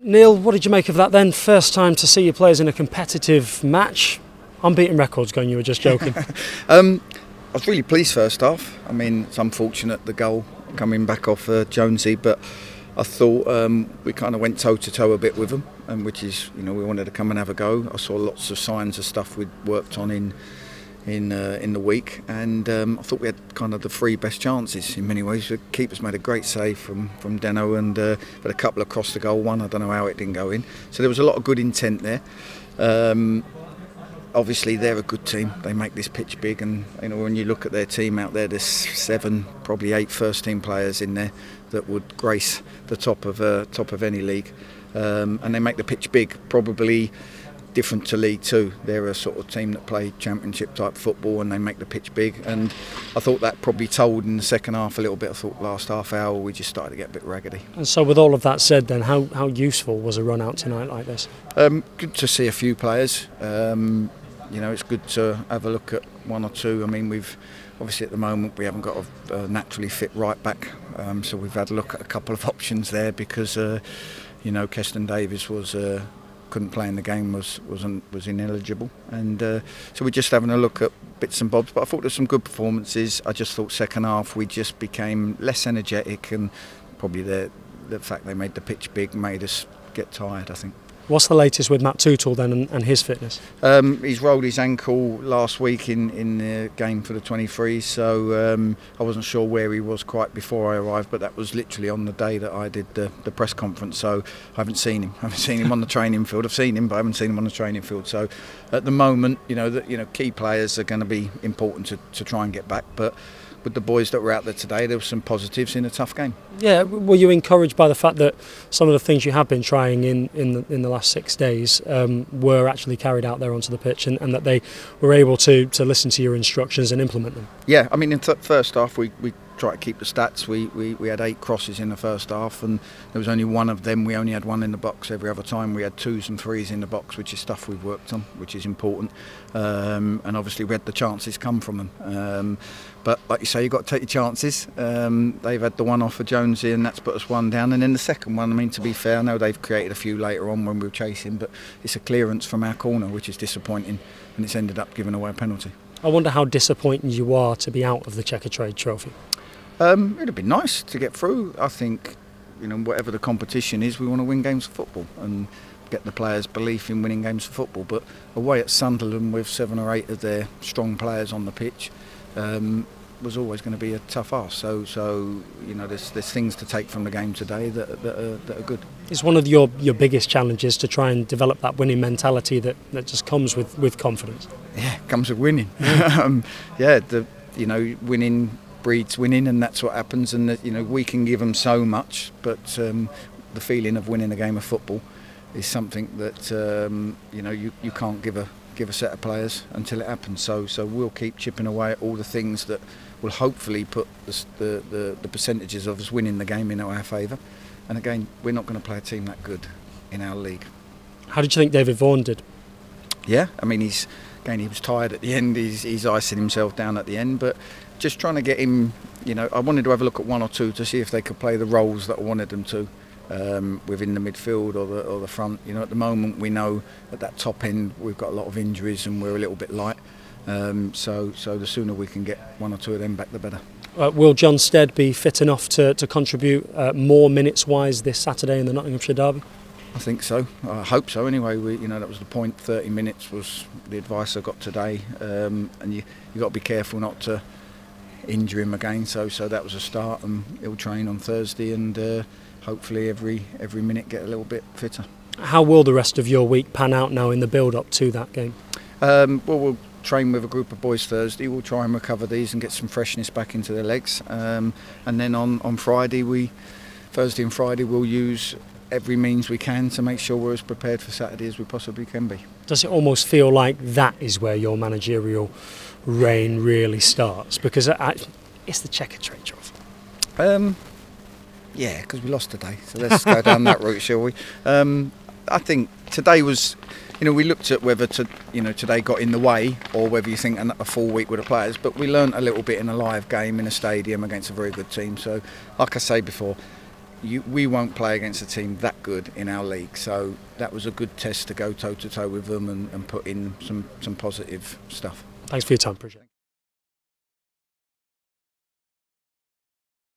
Neal, what did you make of that then? First time to see your players in a competitive match. I'm beating records going, you were just joking. I was really pleased first half. I mean, it's unfortunate the goal coming back off Jonesy, but I thought we kind of went toe to toe a bit with them, which is, we wanted to come and have a go. I saw lots of signs of stuff we'd worked on in the week, and I thought we had kind of the three best chances in many ways. The keeper's made a great save from Deno, and but a couple across the goal. One, I don't know how it didn't go in. So there was a lot of good intent there. Obviously, they're a good team. They make this pitch big, and when you look at their team out there, there's 7, probably 8 first-team players in there that would grace the top of any league, and they make the pitch big. Probably different to League Two. They're a sort of team that play championship type football, and they make the pitch big. And I thought that probably told in the second half a little bit. I thought last half hour we just started to get a bit raggedy. And so, with all of that said, then how useful was a run out tonight like this? Good to see a few players. It's good to have a look at 1 or 2. I mean, we've obviously at the moment we haven't got a naturally fit right back, so we've had a look at a couple of options there because Keston Davies couldn't play in the game, was ineligible, and so we're just having a look at bits and bobs. But I thought there were some good performances. I just thought second half we just became less energetic, and probably the fact they made the pitch big made us get tired, I think. What's the latest with Matt Tootle then and his fitness? He's rolled his ankle last week in the game for the 23s, so I wasn't sure where he was quite before I arrived, but that was literally on the day that I did the press conference, so I haven't seen him. I haven't seen him on the training field. I've seen him, but I haven't seen him on the training field. So at the moment, key players are going to be important to try and get back, but with the boys that were out there today, there were some positives in a tough game. Yeah, were you encouraged by the fact that some of the things you have been trying in the last 6 days were actually carried out there onto the pitch, and that they were able to listen to your instructions and implement them? Yeah, I mean, in the first half we tried to keep the stats. We had 8 crosses in the first half, and there was only 1 of them. We only had 1 in the box. Every other time we had 2s and 3s in the box, which is stuff we've worked on, which is important. And obviously we had the chances come from them. But like you say, you've got to take your chances. They've had the one off for Jonesy, and that's put us 1 down. And then the second one, I mean, to be fair, I know they've created a few later on when we were chasing, but it's a clearance from our corner, which is disappointing, and it's ended up giving away a penalty. I wonder how disappointed you are to be out of the Checkatrade Trophy. It'd have been nice to get through. I think, whatever the competition is, we want to win games of football and get the players' belief in winning games of football. But away at Sunderland with 7 or 8 of their strong players on the pitch was always going to be a tough ask. So there's things to take from the game today that are good. It's one of your biggest challenges to try and develop that winning mentality that just comes with confidence. Yeah, it comes with winning. Winning breeds winning, and that's what happens. And we can give them so much, but the feeling of winning a game of football is something that you can't give a set of players until it happens. So we'll keep chipping away at all the things that will hopefully put the percentages of us winning the game in our favour. And again, we're not going to play a team that good in our league. How did you think David Vaughan did? Yeah, I mean, he was tired at the end. He's icing himself down at the end, but just trying to get him, I wanted to have a look at 1 or 2 to see if they could play the roles that I wanted them to within the midfield or the front. At the moment we know at that top end we've got a lot of injuries and we're a little bit light. So the sooner we can get 1 or 2 of them back, the better. Will John Stead be fit enough to contribute more minutes-wise this Saturday in the Nottinghamshire derby? I think so. I hope so. Anyway, that was the point. 30 minutes was the advice I got today, and you got to be careful not to injure him again. So that was a start, and he'll train on Thursday, and hopefully every minute get a little bit fitter. How will the rest of your week pan out now in the build-up to that game? We'll train with a group of boys Thursday. We'll try and recover these and get some freshness back into their legs, and then on Thursday and Friday we'll use every means we can to make sure we're as prepared for Saturday as we possibly can be. Does it almost feel like that is where your managerial reign really starts? Because it's the Checkatrade Trophy. Yeah, because we lost today, so let's go down that route, shall we? I think today was, we looked at whether today got in the way or whether you think a full week with the players, but we learnt a little bit in a live game in a stadium against a very good team. So, like I say before, we won't play against a team that good in our league. So that was a good test to go toe to toe with them and put in some positive stuff. Thanks for your time. Appreciate it.